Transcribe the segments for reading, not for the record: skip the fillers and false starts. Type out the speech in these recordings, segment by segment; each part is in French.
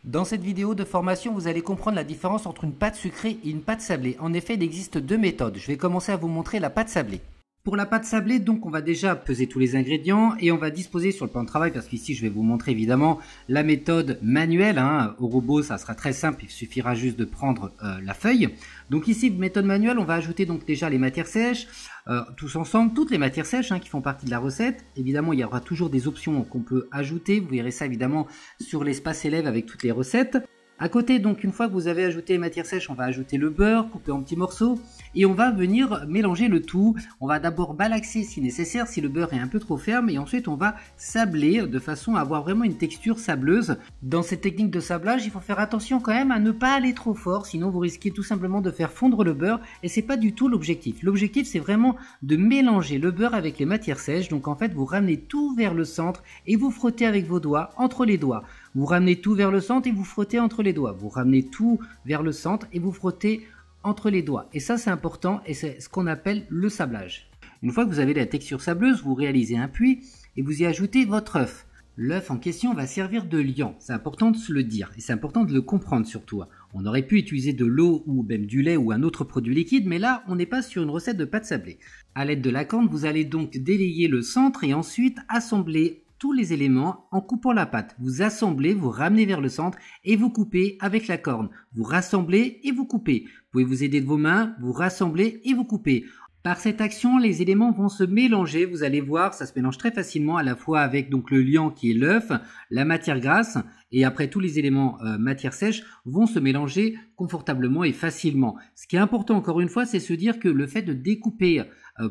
Dans cette vidéo de formation, vous allez comprendre la différence entre une pâte sucrée et une pâte sablée. En effet, il existe deux méthodes. Je vais commencer à vous montrer la pâte sablée. Pour la pâte sablée, donc, on va déjà peser tous les ingrédients et on va disposer sur le plan de travail, parce qu'ici, je vais vous montrer évidemment la méthode manuelle. Au robot, ça sera très simple, il suffira juste de prendre la feuille. Donc ici, méthode manuelle, on va ajouter donc déjà les matières sèches, tous ensemble, toutes les matières sèches qui font partie de la recette. Évidemment, il y aura toujours des options qu'on peut ajouter. Vous verrez ça évidemment sur l'espace élève avec toutes les recettes. À côté, donc, une fois que vous avez ajouté les matières sèches, on va ajouter le beurre coupé en petits morceaux et on va venir mélanger le tout. On va d'abord malaxer si nécessaire, si le beurre est un peu trop ferme, et ensuite on va sabler de façon à avoir vraiment une texture sableuse. Dans cette technique de sablage, il faut faire attention quand même à ne pas aller trop fort, sinon vous risquez tout simplement de faire fondre le beurre et c'est pas du tout l'objectif. L'objectif, c'est vraiment de mélanger le beurre avec les matières sèches. Donc en fait, vous ramenez tout vers le centre et vous frottez avec vos doigts entre les doigts. Vous ramenez tout vers le centre et vous frottez entre les doigts. Vous ramenez tout vers le centre et vous frottez entre les doigts. Et ça, c'est important et c'est ce qu'on appelle le sablage. Une fois que vous avez la texture sableuse, vous réalisez un puits et vous y ajoutez votre œuf. L'œuf en question va servir de liant. C'est important de se le dire et c'est important de le comprendre surtout. On aurait pu utiliser de l'eau ou même du lait ou un autre produit liquide, mais là, on n'est pas sur une recette de pâte sablée. À l'aide de la corne, vous allez donc délayer le centre et ensuite assembler tous les éléments en coupant la pâte. Vous assemblez, vous ramenez vers le centre et vous coupez avec la corne. Vous rassemblez et vous coupez. Vous pouvez vous aider de vos mains, vous rassemblez et vous coupez. Par cette action, les éléments vont se mélanger. Vous allez voir, ça se mélange très facilement à la fois avec donc le liant qui est l'œuf, la matière grasse et après tous les éléments matière sèche vont se mélanger confortablement et facilement. Ce qui est important encore une fois, c'est se dire que le fait de découper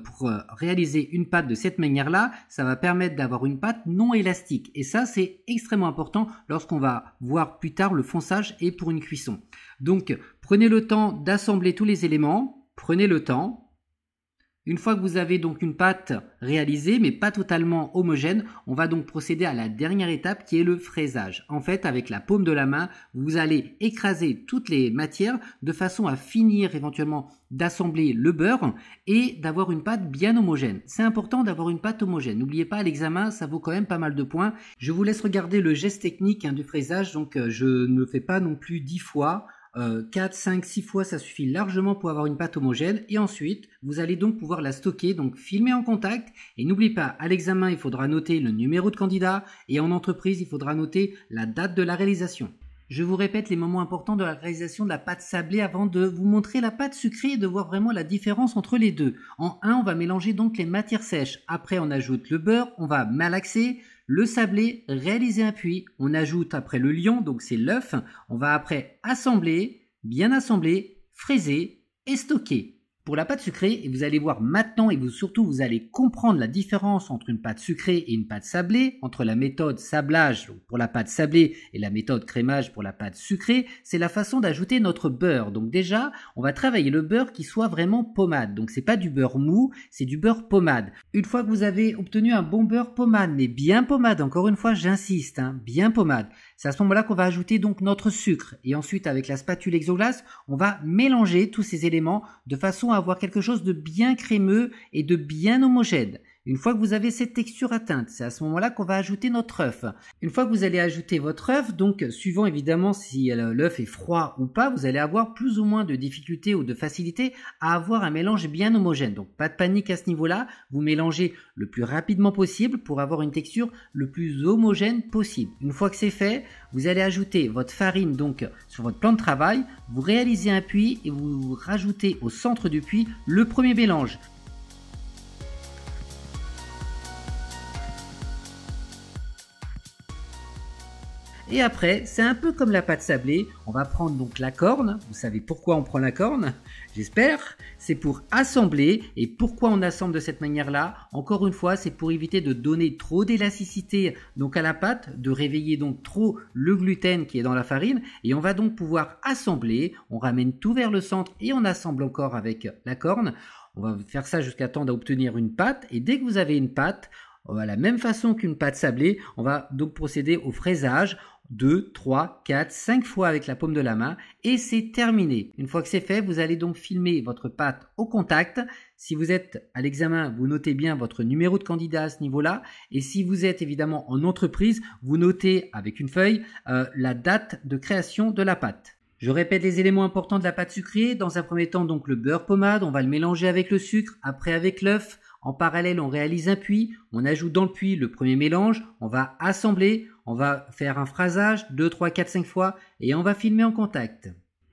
pour réaliser une pâte de cette manière-là, ça va permettre d'avoir une pâte non élastique. Et ça, c'est extrêmement important lorsqu'on va voir plus tard le fonçage et pour une cuisson. Donc, prenez le temps d'assembler tous les éléments, prenez le temps. Une fois que vous avez donc une pâte réalisée, mais pas totalement homogène, on va donc procéder à la dernière étape qui est le fraisage. En fait, avec la paume de la main, vous allez écraser toutes les matières de façon à finir éventuellement d'assembler le beurre et d'avoir une pâte bien homogène. C'est important d'avoir une pâte homogène. N'oubliez pas, à l'examen, ça vaut quand même pas mal de points. Je vous laisse regarder le geste technique du fraisage, donc je ne le fais pas non plus 10 fois. 4, 5, 6 fois, ça suffit largement pour avoir une pâte homogène et ensuite vous allez donc pouvoir la stocker, donc filmer en contact et n'oubliez pas, à l'examen il faudra noter le numéro de candidat et en entreprise il faudra noter la date de la réalisation. Je vous répète les moments importants de la réalisation de la pâte sablée avant de vous montrer la pâte sucrée et de voir vraiment la différence entre les deux. En 1, on va mélanger donc les matières sèches. Après, on ajoute le beurre, on va malaxer, le sablé, réaliser un puits. On ajoute après le liant, donc c'est l'œuf. On va après assembler, bien assembler, fraiser et stocker. Pour la pâte sucrée, et vous allez voir maintenant et surtout vous allez comprendre la différence entre une pâte sucrée et une pâte sablée, entre la méthode sablage pour la pâte sablée et la méthode crémage pour la pâte sucrée, c'est la façon d'ajouter notre beurre. Donc déjà, on va travailler le beurre qui soit vraiment pommade. Donc c'est pas du beurre mou, c'est du beurre pommade. Une fois que vous avez obtenu un bon beurre pommade, mais bien pommade, encore une fois j'insiste, bien pommade, c'est à ce moment-là qu'on va ajouter donc notre sucre. Et ensuite avec la spatule Exoglass, on va mélanger tous ces éléments de façon à avoir quelque chose de bien crémeux et de bien homogène. Une fois que vous avez cette texture atteinte, c'est à ce moment-là qu'on va ajouter notre œuf. Une fois que vous allez ajouter votre œuf, donc suivant évidemment si l'œuf est froid ou pas, vous allez avoir plus ou moins de difficulté ou de facilité à avoir un mélange bien homogène. Donc pas de panique à ce niveau-là, vous mélangez le plus rapidement possible pour avoir une texture le plus homogène possible. Une fois que c'est fait, vous allez ajouter votre farine donc sur votre plan de travail, vous réalisez un puits et vous rajoutez au centre du puits le premier mélange. Et après, c'est un peu comme la pâte sablée, on va prendre donc la corne, vous savez pourquoi on prend la corne, j'espère, c'est pour assembler, et pourquoi on assemble de cette manière-là, encore une fois, c'est pour éviter de donner trop d'élasticité donc à la pâte, de réveiller donc trop le gluten qui est dans la farine, et on va donc pouvoir assembler, on ramène tout vers le centre et on assemble encore avec la corne, on va faire ça jusqu'à temps d'obtenir une pâte, et dès que vous avez une pâte, de la même façon qu'une pâte sablée, on va donc procéder au fraisage. 2, 3, 4, 5 fois avec la paume de la main et c'est terminé. Une fois que c'est fait, vous allez donc filmer votre pâte au contact. Si vous êtes à l'examen, vous notez bien votre numéro de candidat à ce niveau-là. Et si vous êtes évidemment en entreprise, vous notez avec une feuille la date de création de la pâte. Je répète les éléments importants de la pâte sucrée. Dans un premier temps, donc le beurre pommade, on va le mélanger avec le sucre, après avec l'œuf. En parallèle, on réalise un puits, on ajoute dans le puits le premier mélange, on va assembler, on va faire un phrasage 2, 3, 4, 5 fois et on va filmer en contact.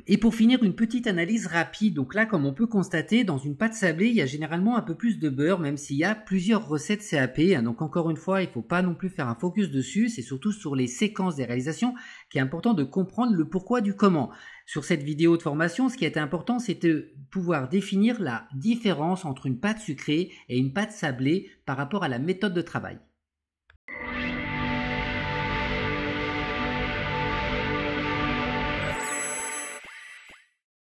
Et pour finir, une petite analyse rapide. Donc là, comme on peut constater, dans une pâte sablée, il y a généralement un peu plus de beurre, même s'il y a plusieurs recettes CAP. Donc encore une fois, il ne faut pas non plus faire un focus dessus. C'est surtout sur les séquences des réalisations qu'il est important de comprendre le pourquoi du comment. Sur cette vidéo de formation, ce qui était important, c'était de pouvoir définir la différence entre une pâte sucrée et une pâte sablée par rapport à la méthode de travail.